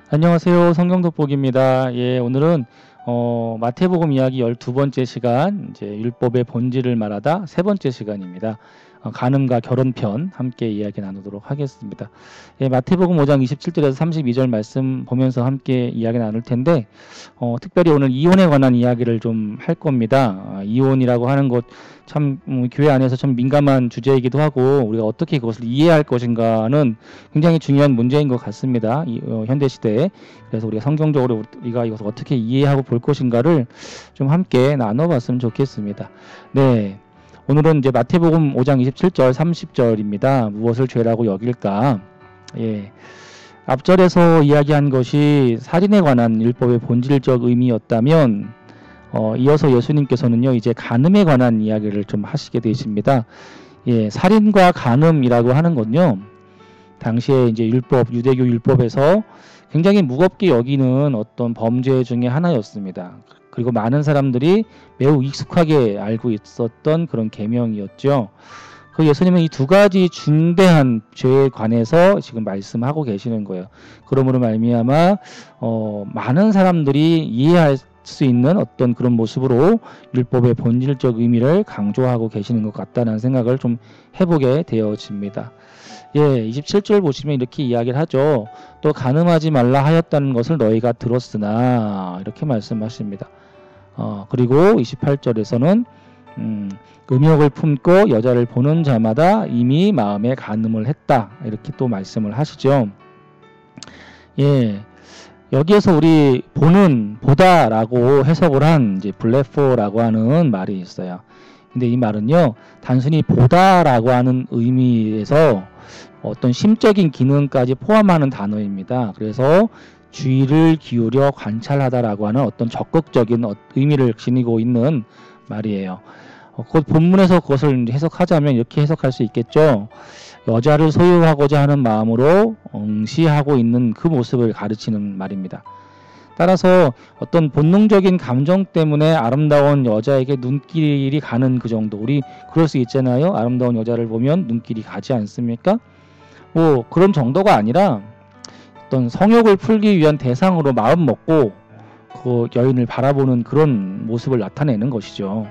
안녕하세요. 성경돋보기입니다. 예, 오늘은 마태복음 이야기 12번째 시간, 이제 율법의 본질을 말하다 세 번째 시간입니다. 간음과 결혼편 함께 이야기 나누도록 하겠습니다. 예, 마태복음 5장 27절에서 32절 말씀 보면서 함께 이야기 나눌 텐데, 특별히 오늘 이혼에 관한 이야기를 좀 할 겁니다. 이혼이라고 하는 것 참 교회 안에서 좀 민감한 주제이기도 하고 우리가 어떻게 그것을 이해할 것인가는 굉장히 중요한 문제인 것 같습니다. 현대 시대에. 그래서 우리가 성경적으로 우리가 이것을 어떻게 이해하고 볼 것인가를 좀 함께 나눠봤으면 좋겠습니다. 네. 오늘은 이제 마태복음 5장 27절 30절입니다. 무엇을 죄라고 여길까? 예. 앞절에서 이야기한 것이 살인에 관한 율법의 본질적 의미였다면 이어서 예수님께서는요, 이제 간음에 관한 이야기를 좀 하시게 되십니다. 예, 살인과 간음이라고 하는 건요, 당시에 이제 유대교 율법에서 굉장히 무겁게 여기는 어떤 범죄 중에 하나였습니다. 그리고 많은 사람들이 매우 익숙하게 알고 있었던 그런 계명이었죠. 그 예수님은 이 두 가지 중대한 죄에 관해서 지금 말씀하고 계시는 거예요. 그러므로 말미암아 많은 사람들이 이해할 수 있는 어떤 그런 모습으로 율법의 본질적 의미를 강조하고 계시는 것 같다는 생각을 좀 해보게 되어집니다. 예, 27절 보시면 이렇게 이야기를 하죠. 또 간음하지 말라 하였다는 것을 너희가 들었으나 이렇게 말씀하십니다. 그리고 28절에서는 음욕을 품고 여자를 보는 자마다 이미 마음에 간음을 했다. 이렇게 또 말씀을 하시죠. 예. 여기에서 우리 보다라고 해석을 한 이제 블레포라고 하는 말이 있어요. 근데 이 말은요, 단순히 보다라고 하는 의미에서 어떤 심적인 기능까지 포함하는 단어입니다. 그래서 주의를 기울여 관찰하다라고 하는 어떤 적극적인 의미를 지니고 있는 말이에요. 그 본문에서 그것을 해석하자면 이렇게 해석할 수 있겠죠. 여자를 소유하고자 하는 마음으로 응시하고 있는 그 모습을 가르치는 말입니다. 따라서 어떤 본능적인 감정 때문에 아름다운 여자에게 눈길이 가는 그 정도, 우리 그럴 수 있잖아요. 아름다운 여자를 보면 눈길이 가지 않습니까? 뭐 그런 정도가 아니라 어떤 성욕을 풀기 위한 대상으로 마음 먹고 그 여인을 바라보는 그런 모습을 나타내는 것이죠.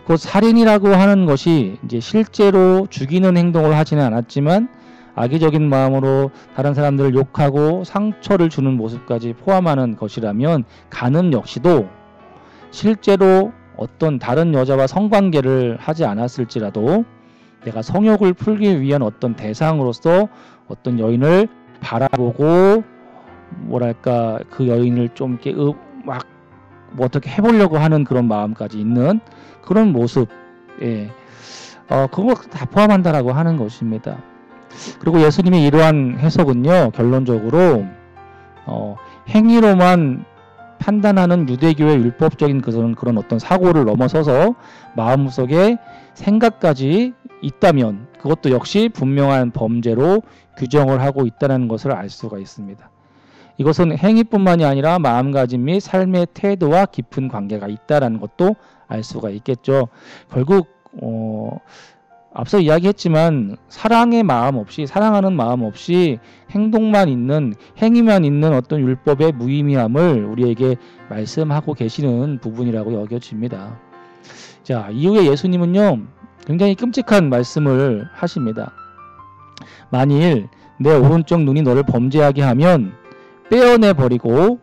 그 살인이라고 하는 것이 이제 실제로 죽이는 행동을 하지는 않았지만 악의적인 마음으로 다른 사람들을 욕하고 상처를 주는 모습까지 포함하는 것이라면 간음 역시도 실제로 어떤 다른 여자와 성관계를 하지 않았을지라도 내가 성욕을 풀기 위한 어떤 대상으로서 어떤 여인을 바라보고 뭐랄까 그 여인을 좀 이렇게 막 뭐 어떻게 해보려고 하는 그런 마음까지 있는 그런 모습, 예, 그걸 다 포함한다라고 하는 것입니다. 그리고 예수님의 이러한 해석은요, 결론적으로 행위로만 판단하는 유대교의 율법적인 그런 어떤 사고를 넘어서서 마음속에 생각까지 있다면 그것도 역시 분명한 범죄로 규정을 하고 있다는 것을 알 수가 있습니다. 이것은 행위뿐만이 아니라 마음가짐 및 삶의 태도와 깊은 관계가 있다는 것도 알 수가 있겠죠. 결국 앞서 이야기했지만 사랑의 마음 없이, 사랑하는 마음 없이 행동만 있는, 행위만 있는 어떤 율법의 무의미함을 우리에게 말씀하고 계시는 부분이라고 여겨집니다. 자, 이후에 예수님은요, 굉장히 끔찍한 말씀을 하십니다. 만일 내 오른쪽 눈이 너를 범죄하게 하면 떼어내 버리고,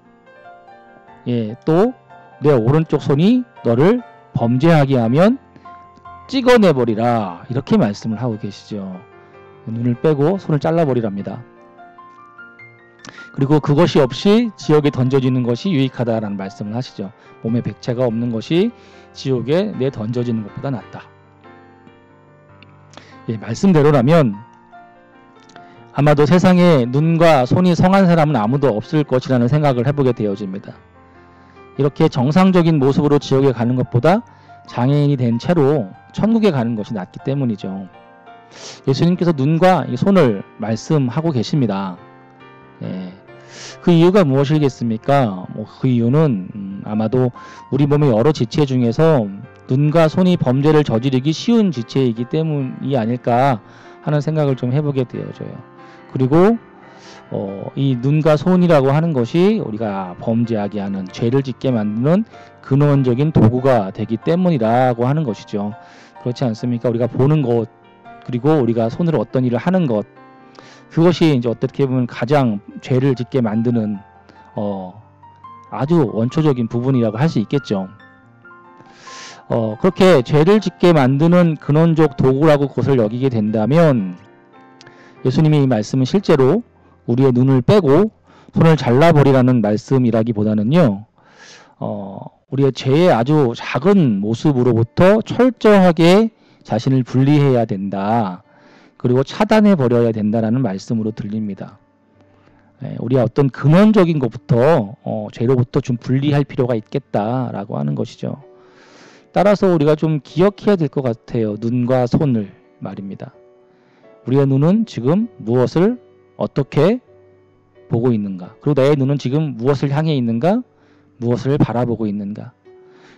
예, 또 내 오른쪽 손이 너를 범죄하게 하면 찍어내 버리라. 이렇게 말씀을 하고 계시죠. 눈을 빼고 손을 잘라 버리랍니다. 그리고 그것이 없이 지옥에 던져지는 것이 유익하다라는 말씀을 하시죠. 몸에 백체가 없는 것이 지옥에 내 던져지는 것보다 낫다. 예, 말씀대로라면 아마도 세상에 눈과 손이 성한 사람은 아무도 없을 것이라는 생각을 해보게 되어집니다. 이렇게 정상적인 모습으로 지옥에 가는 것보다 장애인이 된 채로 천국에 가는 것이 낫기 때문이죠. 예수님께서 눈과 손을 말씀하고 계십니다. 예. 그 이유가 무엇이겠습니까? 그 이유는 아마도 우리 몸의 여러 지체 중에서 눈과 손이 범죄를 저지르기 쉬운 지체이기 때문이 아닐까 하는 생각을 좀 해보게 되어져요. 그리고 이 눈과 손이라고 하는 것이 우리가 범죄하게 하는, 죄를 짓게 만드는 근원적인 도구가 되기 때문이라고 하는 것이죠. 그렇지 않습니까? 우리가 보는 것, 그리고 우리가 손으로 어떤 일을 하는 것, 그것이 이제 어떻게 보면 가장 죄를 짓게 만드는 아주 원초적인 부분이라고 할 수 있겠죠. 그렇게 죄를 짓게 만드는 근원적 도구라고 그것을 여기게 된다면, 예수님의 이 말씀은 실제로 우리의 눈을 빼고 손을 잘라버리라는 말씀이라기보다는요, 우리의 죄의 아주 작은 모습으로부터 철저하게 자신을 분리해야 된다. 그리고 차단해 버려야 된다라는 말씀으로 들립니다. 우리가 어떤 근원적인 것부터 죄로부터 좀 분리할 필요가 있겠다라고 하는 것이죠. 따라서 우리가 좀 기억해야 될 것 같아요. 눈과 손을 말입니다. 우리의 눈은 지금 무엇을 어떻게 보고 있는가? 그리고 내 눈은 지금 무엇을 향해 있는가? 무엇을 바라보고 있는가?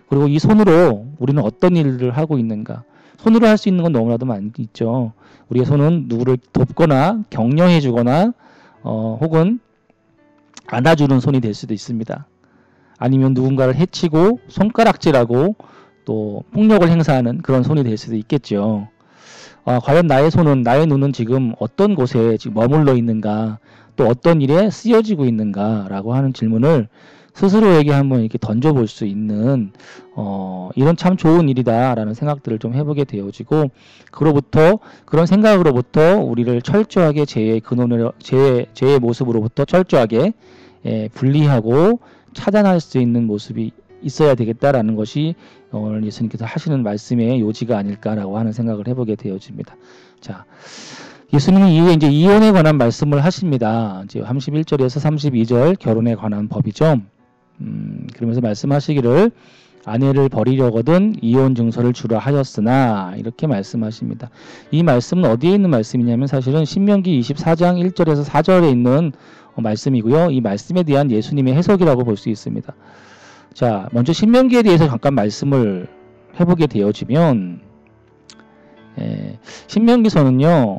그리고 이 손으로 우리는 어떤 일을 하고 있는가? 손으로 할 수 있는 건 너무나도 많이 있죠. 우리의 손은 누구를 돕거나 격려해 주거나 혹은 안아주는 손이 될 수도 있습니다. 아니면 누군가를 해치고 손가락질하고 또 폭력을 행사하는 그런 손이 될 수도 있겠죠. 과연 나의 눈은 지금 어떤 곳에 지금 머물러 있는가, 또 어떤 일에 쓰여지고 있는가 라고 하는 질문을 스스로에게 한번 이렇게 던져볼 수 있는 이런 참 좋은 일이다 라는 생각들을 좀 해보게 되어지고, 그런 생각으로부터 우리를 철저하게 죄의 모습으로부터 철저하게 분리하고 차단할 수 있는 모습이 있어야 되겠다라는 것이 오늘 예수님께서 하시는 말씀의 요지가 아닐까라고 하는 생각을 해보게 되어집니다. 자, 예수님은 이후에 이제 이혼에 관한 말씀을 하십니다. 이제 31절에서 32절 결혼에 관한 법이죠. 그러면서 말씀하시기를 아내를 버리려거든 이혼 증서를 주라 하였으나 이렇게 말씀하십니다. 이 말씀은 어디에 있는 말씀이냐면 사실은 신명기 24장 1절에서 4절에 있는 말씀이고요. 이 말씀에 대한 예수님의 해석이라고 볼 수 있습니다. 자, 먼저 신명기에 대해서 잠깐 말씀을 해보게 되어지면 신명기서는요,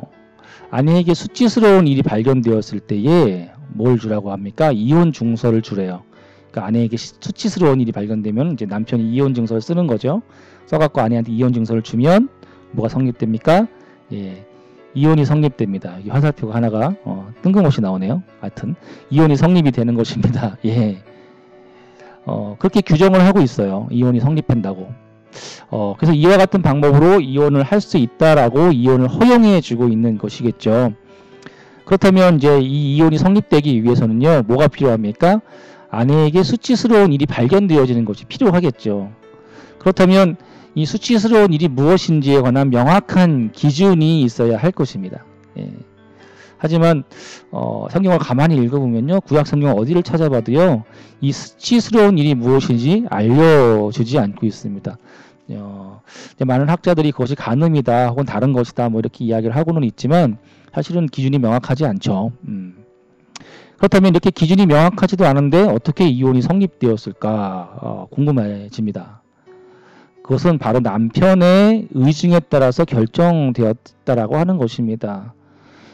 아내에게 수치스러운 일이 발견되었을 때에 뭘 주라고 합니까? 이혼 증서를 주래요. 그러니까 아내에게 수치스러운 일이 발견되면 이제 남편이 이혼 증서를 쓰는 거죠. 써갖고 아내한테 이혼 증서를 주면 뭐가 성립됩니까? 이혼이 성립됩니다. 이 화살표가 하나가 뜬금없이 나오네요. 하여튼 이혼이 성립이 되는 것입니다. 그렇게 규정을 하고 있어요. 이혼이 성립한다고. 그래서 이와 같은 방법으로 이혼을 할 수 있다라고 이혼을 허용해 주고 있는 것이겠죠. 그렇다면 이제 이 이혼이 성립되기 위해서는요, 뭐가 필요합니까? 아내에게 수치스러운 일이 발견되어지는 것이 필요하겠죠. 그렇다면 이 수치스러운 일이 무엇인지에 관한 명확한 기준이 있어야 할 것입니다. 하지만 성경을 가만히 읽어보면요, 구약 성경 어디를 찾아봐도요, 이 수치스러운 일이 무엇인지 알려주지 않고 있습니다. 많은 학자들이 그것이 간음이다 혹은 다른 것이다 뭐 이렇게 이야기를 하고는 있지만 사실은 기준이 명확하지 않죠. 그렇다면 이렇게 기준이 명확하지도 않은데 어떻게 이혼이 성립되었을까 궁금해집니다. 그것은 바로 남편의 의중에 따라서 결정되었다라고 하는 것입니다.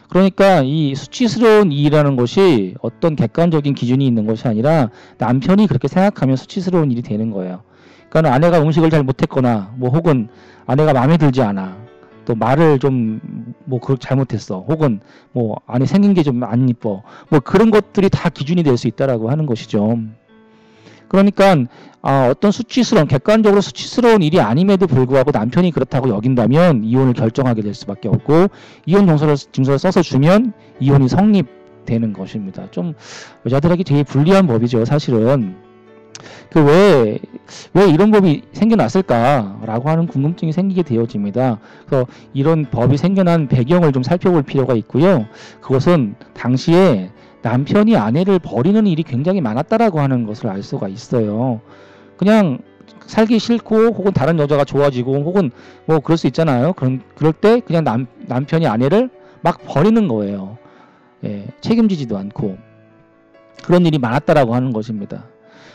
그러니까 이 수치스러운 일이라는 것이 어떤 객관적인 기준이 있는 것이 아니라 남편이 그렇게 생각하면 수치스러운 일이 되는 거예요. 그러니까 아내가 음식을 잘 못했거나 뭐 혹은 아내가 마음에 들지 않아, 또 말을 좀 뭐 잘못했어, 혹은 뭐 아내 생긴 게 좀 안 이뻐, 뭐 그런 것들이 다 기준이 될 수 있다라고 하는 것이죠. 그러니까 어떤 객관적으로 수치스러운 일이 아님에도 불구하고 남편이 그렇다고 여긴다면 이혼을 결정하게 될 수밖에 없고, 이혼 증서를 써서 주면 이혼이 성립되는 것입니다. 좀 여자들에게 되게 불리한 법이죠, 사실은. 왜 이런 법이 생겨났을까라고 하는 궁금증이 생기게 되어집니다. 그래서 이런 법이 생겨난 배경을 좀 살펴볼 필요가 있고요. 그것은 당시에 남편이 아내를 버리는 일이 굉장히 많았다라고 하는 것을 알 수가 있어요. 그냥 살기 싫고 혹은 다른 여자가 좋아지고 혹은 뭐 그럴 수 있잖아요. 그럴 때 그냥 남편이 아내를 막 버리는 거예요. 책임지지도 않고. 그런 일이 많았다라고 하는 것입니다.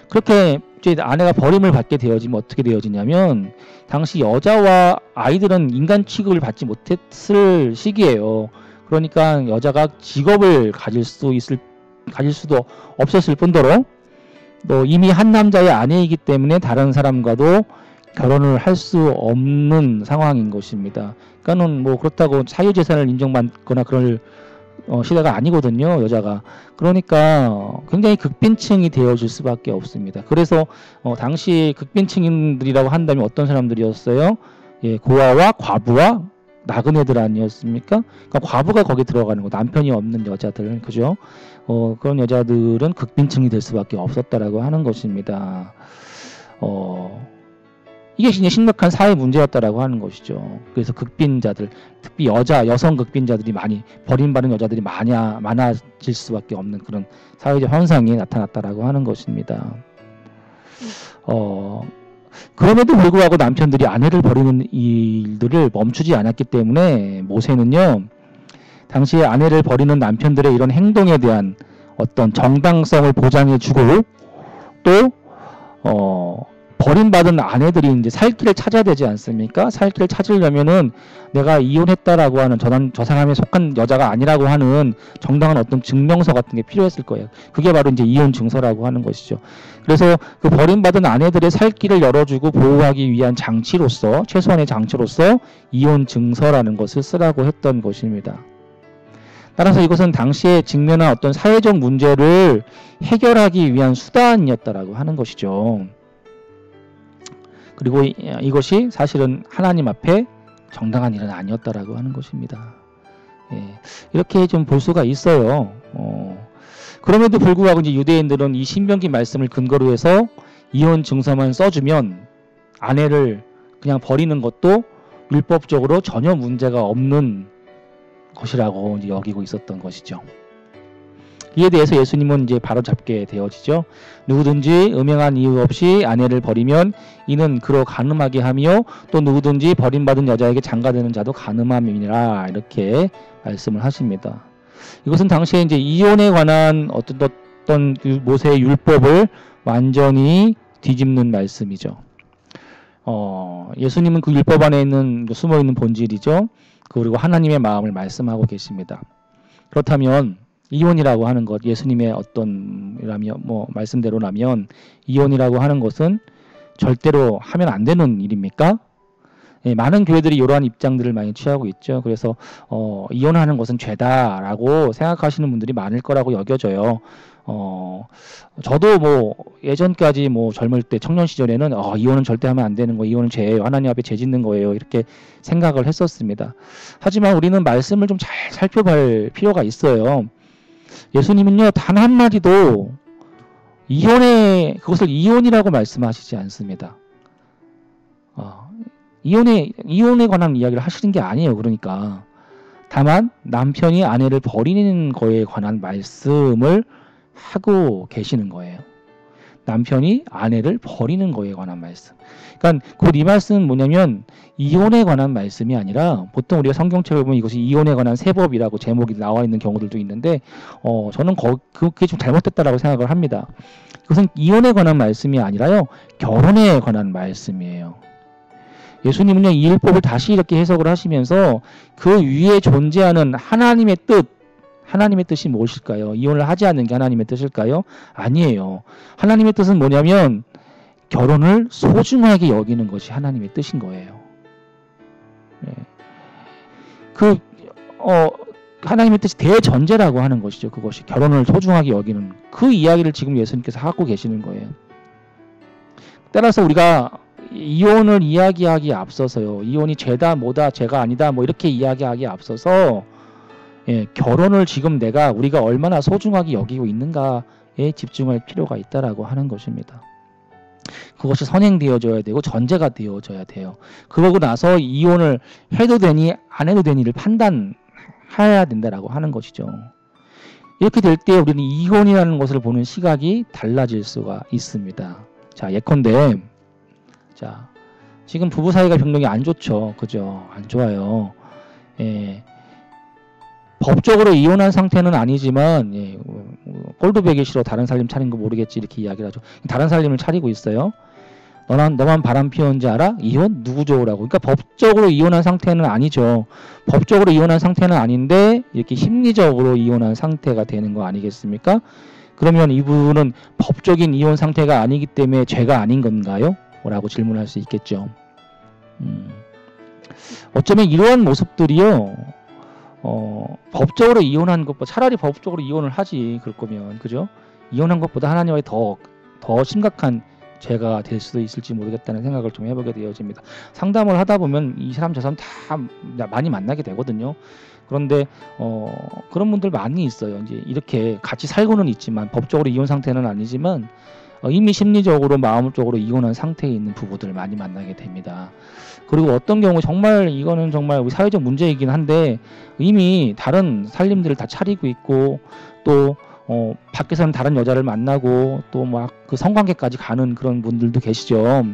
그렇게 이제 아내가 버림을 받게 되어지면 어떻게 되어지냐면, 당시 여자와 아이들은 인간 취급을 받지 못했을 시기예요. 그러니까 여자가 직업을 가질 수도 없었을 뿐더러 또 이미 한 남자의 아내이기 때문에 다른 사람과도 결혼을 할 수 없는 상황인 것입니다. 그러니까는 뭐 그렇다고 사유재산을 인정받거나 그럴 시대가 아니거든요, 여자가. 그러니까 굉장히 극빈층이 되어질 수밖에 없습니다. 그래서 당시 극빈층인들이라고 한다면 어떤 사람들이었어요? 예, 고아와 과부와 나그네들 아니었습니까? 그러니까 과부가 거기 들어가는 거, 남편이 없는 여자들, 그죠? 그런 여자들은 극빈층이 될 수밖에 없었다라고 하는 것입니다. 이게 이제 심각한 사회 문제였다라고 하는 것이죠. 그래서 극빈자들, 특히 여성 극빈자들이 많이 버림받은 여자들이 많아질 수밖에 없는 그런 사회적 현상이 나타났다라고 하는 것입니다. 그럼에도 불구하고 남편들이 아내를 버리는 일들을 멈추지 않았기 때문에 모세는요, 당시에 아내를 버리는 남편들의 이런 행동에 대한 어떤 정당성을 보장해주고 또 버림받은 아내들이 이제 살 길을 찾아야 되지 않습니까? 살 길을 찾으려면은 내가 이혼했다라고 하는 저 사람에 속한 여자가 아니라고 하는 정당한 어떤 증명서 같은 게 필요했을 거예요. 그게 바로 이제 이혼 증서라고 하는 것이죠. 그래서 그 버림받은 아내들의 살 길을 열어주고 보호하기 위한 장치로서, 최소한의 장치로서 이혼 증서라는 것을 쓰라고 했던 것입니다. 따라서 이것은 당시에 직면한 어떤 사회적 문제를 해결하기 위한 수단이었다라고 하는 것이죠. 그리고 이것이 사실은 하나님 앞에 정당한 일은 아니었다라고 하는 것입니다. 예, 이렇게 좀 볼 수가 있어요. 그럼에도 불구하고 이제 유대인들은 이 신명기 말씀을 근거로 해서 이혼 증서만 써주면 아내를 그냥 버리는 것도 율법적으로 전혀 문제가 없는 것이라고 이제 여기고 있었던 것이죠. 이에 대해서 예수님은 이제 바로 잡게 되어지죠. 누구든지 음행한 이유 없이 아내를 버리면 이는 그로 간음하게 하며 또 누구든지 버림받은 여자에게 장가드는 자도 간음함이니라, 이렇게 말씀을 하십니다. 이것은 당시에 이제 이혼에 관한 어떤 모세의 율법을 완전히 뒤집는 말씀이죠. 예수님은 그 율법 안에 있는 숨어 있는 본질이죠. 그리고 하나님의 마음을 말씀하고 계십니다. 그렇다면 이혼이라고 하는 것, 예수님의 말씀대로라면 이혼이라고 하는 것은 절대로 하면 안 되는 일입니까? 예, 많은 교회들이 이러한 입장들을 많이 취하고 있죠. 그래서 이혼하는 것은 죄다라고 생각하시는 분들이 많을 거라고 여겨져요. 저도 뭐 예전까지 뭐 젊을 때 청년 시절에는 이혼은 절대 하면 안 되는 거, 이혼은 죄예요, 하나님 앞에 죄 짓는 거예요, 이렇게 생각을 했었습니다. 하지만 우리는 말씀을 좀 잘 살펴볼 필요가 있어요. 예수님은요, 단 한마디도 그것을 이혼이라고 말씀하시지 않습니다. 이혼에 관한 이야기를 하시는 게 아니에요. 그러니까 다만 남편이 아내를 버리는 거에 관한 말씀을 하고 계시는 거예요. 남편이 아내를 버리는 거에 관한 말씀. 그러니까 곧 이 말씀은 뭐냐면 이혼에 관한 말씀이 아니라, 보통 우리가 성경책을 보면 이것이 이혼에 관한 세법이라고 제목이 나와 있는 경우들도 있는데 저는 그게 좀 잘못됐다라고 생각을 합니다. 그것은 이혼에 관한 말씀이 아니라요, 결혼에 관한 말씀이에요. 예수님은요, 이 율법을 다시 이렇게 해석을 하시면서 그 위에 존재하는 하나님의 뜻이 무엇일까요? 이혼을 하지 않는 게 하나님의 뜻일까요? 아니에요. 하나님의 뜻은 뭐냐면 결혼을 소중하게 여기는 것이 하나님의 뜻인 거예요. 네. 하나님의 뜻이 대전제라고 하는 것이죠. 그것이 결혼을 소중하게 여기는 그 이야기를 지금 예수님께서 하고 계시는 거예요. 따라서 우리가 이혼을 이야기하기에 앞서서요, 이혼이 죄다 뭐다 죄가 아니다 뭐 이렇게 이야기하기에 앞서서 결혼을 지금 우리가 얼마나 소중하게 여기고 있는가에 집중할 필요가 있다라고 하는 것입니다. 그것이 선행되어져야 되고 전제가 되어져야 돼요. 그러고 나서 이혼을 해도 되니 안 해도 되니를 판단해야 된다라고 하는 것이죠. 이렇게 될 때 우리는 이혼이라는 것을 보는 시각이 달라질 수가 있습니다. 자, 예컨대 지금 부부 사이가 병력이 안 좋죠. 그죠? 안 좋아요. 법적으로 이혼한 상태는 아니지만 꼴도 보기 싫어 다른 살림 차린 거 모르겠지 이렇게 이야기를 하죠. 다른 살림을 차리고 있어요. 너만 바람 피웠는지 알아? 이혼? 누구 좋으라고? 그러니까 법적으로 이혼한 상태는 아니죠. 법적으로 이혼한 상태는 아닌데 이렇게 심리적으로 이혼한 상태가 되는 거 아니겠습니까? 그러면 이분은 법적인 이혼 상태가 아니기 때문에 죄가 아닌 건가요? 라고 질문할 수 있겠죠. 어쩌면 이러한 모습들이요, 법적으로 이혼한 것보다 차라리 법적으로 이혼을 하지, 그럴 거면, 그죠? 이혼한 것보다 하나님의 더 심각한 죄가 될 수도 있을지 모르겠다는 생각을 좀 해보게 되어집니다. 상담을 하다 보면 이 사람 저 사람 다 많이 만나게 되거든요. 그런데 그런 분들 많이 있어요. 이제 이렇게 같이 살고는 있지만 법적으로 이혼 상태는 아니지만 이미 심리적으로 마음적으로 이혼한 상태에 있는 부부들을 많이 만나게 됩니다. 그리고 어떤 경우 정말 이거는 정말 우리 사회적 문제이긴 한데 이미 다른 살림들을 다 차리고 있고 또 밖에서는 다른 여자를 만나고 또 막 그 성관계까지 가는 그런 분들도 계시죠.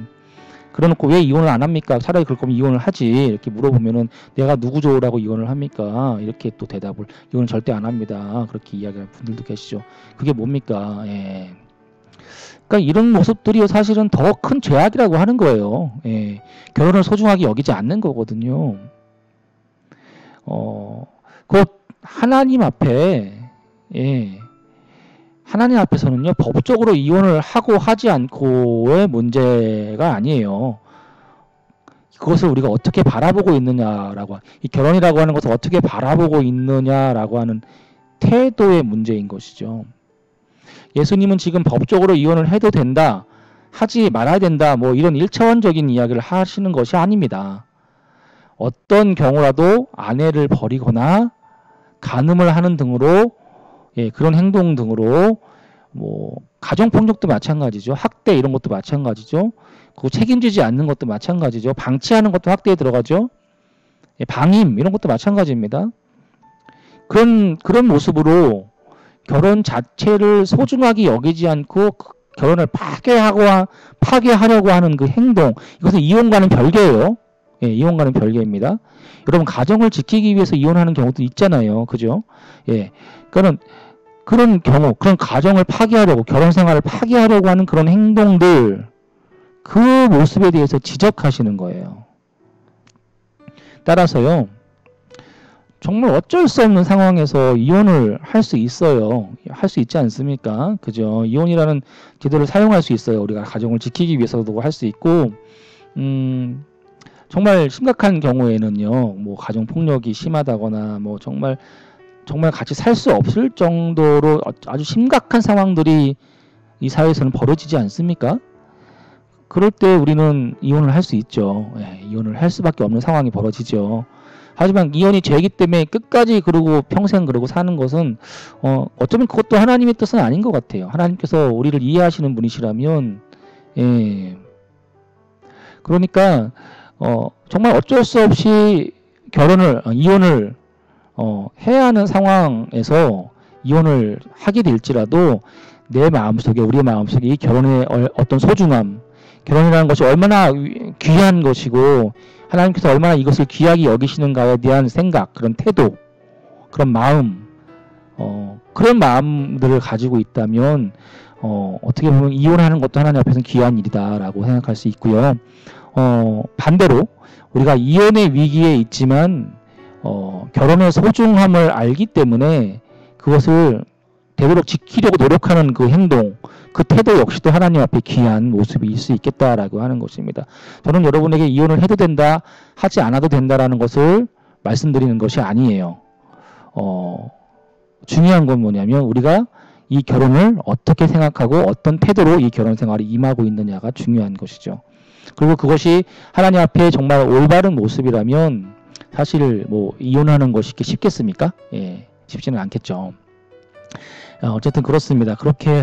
그래놓고 왜 이혼을 안 합니까? 차라리 그럴 거면 이혼을 하지. 이렇게 물어보면은 내가 누구 좋으라고 이혼을 합니까? 이렇게 또 대답을, 이혼은 절대 안 합니다. 그렇게 이야기하는 분들도 계시죠. 그게 뭡니까? 예. 그러니까 이런 모습들이 사실은 더 큰 죄악이라고 하는 거예요. 예. 결혼을 소중하게 여기지 않는 거거든요. 곧 하나님 앞에, 예. 하나님 앞에서는요, 법적으로 이혼을 하고 하지 않고의 문제가 아니에요. 그것을 우리가 어떻게 바라보고 있느냐라고, 이 결혼이라고 하는 것을 어떻게 바라보고 있느냐라고 하는 태도의 문제인 것이죠. 예수님은 지금 법적으로 이혼을 해도 된다, 하지 말아야 된다, 뭐 이런 1차원적인 이야기를 하시는 것이 아닙니다. 어떤 경우라도 아내를 버리거나 간음을 하는 등으로, 예, 그런 행동 등으로 뭐 가정폭력도 마찬가지죠. 학대 이런 것도 마찬가지죠. 그 책임지지 않는 것도 마찬가지죠. 방치하는 것도 학대에 들어가죠. 예, 방임 이런 것도 마찬가지입니다. 그런 모습으로 결혼 자체를 소중하게 여기지 않고 결혼을 파괴하려고 하는 그 행동, 이것은 이혼과는 별개예요. 예, 이혼과는 별개입니다. 여러분 가정을 지키기 위해서 이혼하는 경우도 있잖아요. 그죠? 예, 그런 경우, 그런 가정을 파괴하려고, 결혼 생활을 파괴하려고 하는 그런 행동들, 그 모습에 대해서 지적하시는 거예요. 따라서요, 정말 어쩔 수 없는 상황에서 이혼을 할 수 있어요. 할 수 있지 않습니까? 그죠? 이혼이라는 제도를 사용할 수 있어요. 우리가 가정을 지키기 위해서도 할 수 있고, 정말 심각한 경우에는요, 뭐 가정폭력이 심하다거나, 뭐 정말 같이 살 수 없을 정도로 아주 심각한 상황들이 이 사회에서는 벌어지지 않습니까? 그럴 때 우리는 이혼을 할 수 있죠. 예, 이혼을 할 수밖에 없는 상황이 벌어지죠. 하지만 이혼이 죄이기 때문에 끝까지 그러고 평생 그러고 사는 것은 어쩌면 그것도 하나님의 뜻은 아닌 것 같아요. 하나님께서 우리를 이해하시는 분이시라면, 예. 그러니까 정말 어쩔 수 없이 이혼을 해야 하는 상황에서 이혼을 하게 될지라도 내 마음속에, 우리의 마음속에 이 결혼의 어떤 소중함, 결혼이라는 것이 얼마나 귀한 것이고 하나님께서 얼마나 이것을 귀하게 여기시는가에 대한 생각, 그런 태도, 그런 마음, 그런 마음들을 가지고 있다면 어떻게 보면 이혼하는 것도 하나님 앞에서는 귀한 일이다라고 생각할 수 있고요. 반대로 우리가 이혼의 위기에 있지만 결혼의 소중함을 알기 때문에 그것을 되도록 지키려고 노력하는 그 행동, 그 태도 역시도 하나님 앞에 귀한 모습일 수 있겠다라고 하는 것입니다. 저는 여러분에게 이혼을 해도 된다, 하지 않아도 된다라는 것을 말씀드리는 것이 아니에요. 중요한 건 뭐냐면 우리가 이 결혼을 어떻게 생각하고 어떤 태도로 이 결혼 생활에 임하고 있느냐가 중요한 것이죠. 그리고 그것이 하나님 앞에 정말 올바른 모습이라면 사실 뭐 이혼하는 것이 쉽겠습니까? 예, 쉽지는 않겠죠. 어쨌든 그렇습니다. 그렇게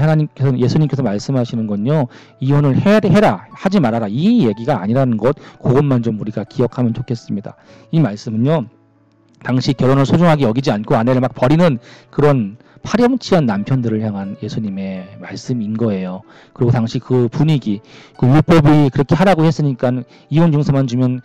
예수님께서 말씀하시는 건요, 이혼을 해라, 하지 말아라, 이 얘기가 아니라는 것, 그것만 좀 우리가 기억하면 좋겠습니다. 이 말씀은요, 당시 결혼을 소중하게 여기지 않고 아내를 막 버리는 그런 파렴치한 남편들을 향한 예수님의 말씀인 거예요. 그리고 당시 그 분위기, 그 율법이 그렇게 하라고 했으니까 이혼 증서만 주면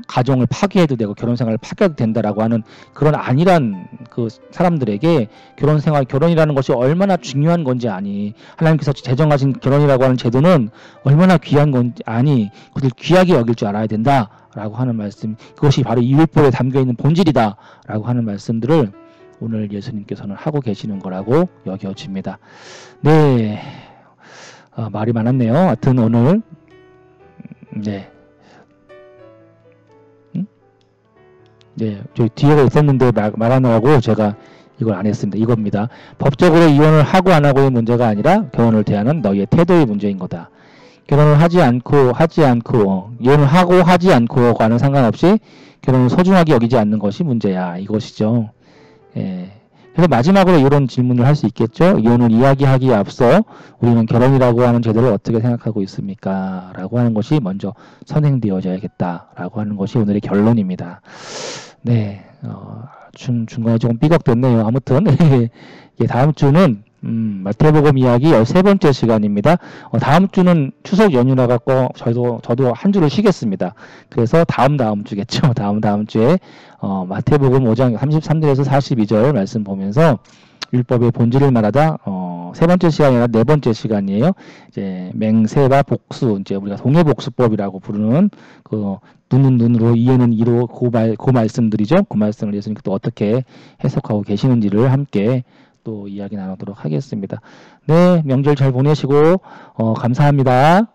가정을 파괴해도 되고 결혼 생활을 파괴해도 된다라고 하는 그런 안일한 그 사람들에게 결혼 생활, 결혼이라는 것이 얼마나 중요한 건지 아니, 하나님께서 제정하신 결혼이라고 하는 제도는 얼마나 귀한 건지 아니, 그들 귀하게 여길 줄 알아야 된다라고 하는 말씀, 그것이 바로 이 율법에 담겨 있는 본질이다라고 하는 말씀들을 오늘 예수님께서는 하고 계시는 거라고 여겨집니다. 네, 말이 많았네요. 하여튼 오늘 네. 네, 저 뒤에가 있었는데 말하느라고 제가 이걸 안 했습니다. 이겁니다. 법적으로 이혼을 하고 안 하고의 문제가 아니라 결혼을 대하는 너희의 태도의 문제인 거다. 결혼을 하지 않고 이혼을 하고 하지 않고와는 상관없이 결혼을 소중하게 여기지 않는 것이 문제야. 이것이죠. 예. 그래서 마지막으로 이런 질문을 할 수 있겠죠. 이혼을 이야기하기에 앞서 우리는 결혼이라고 하는 제도를 어떻게 생각하고 있습니까? 라고 하는 것이 먼저 선행되어져야겠다라고 하는 것이 오늘의 결론입니다. 네, 중간에 조금 삐걱됐네요. 아무튼 예, 다음 주는 마태복음 이야기 13번째 시간입니다. 다음 주는 추석 연휴라 갖고 저도 한 주를 쉬겠습니다. 그래서 다음 주겠죠. 다음 주에 마태복음 5장 33절에서 42절 말씀 보면서 율법의 본질을 말하다 세 번째 시간이 아니라 네 번째 시간이에요. 이제 맹세와 복수, 이제 우리가 동해복수법이라고 부르는 그 눈은 눈으로 이에는 이로 그 말씀들이죠. 그 말씀을 예수님께서 또 어떻게 해석하고 계시는지를 함께 또 이야기 나누도록 하겠습니다. 네, 명절 잘 보내시고 감사합니다.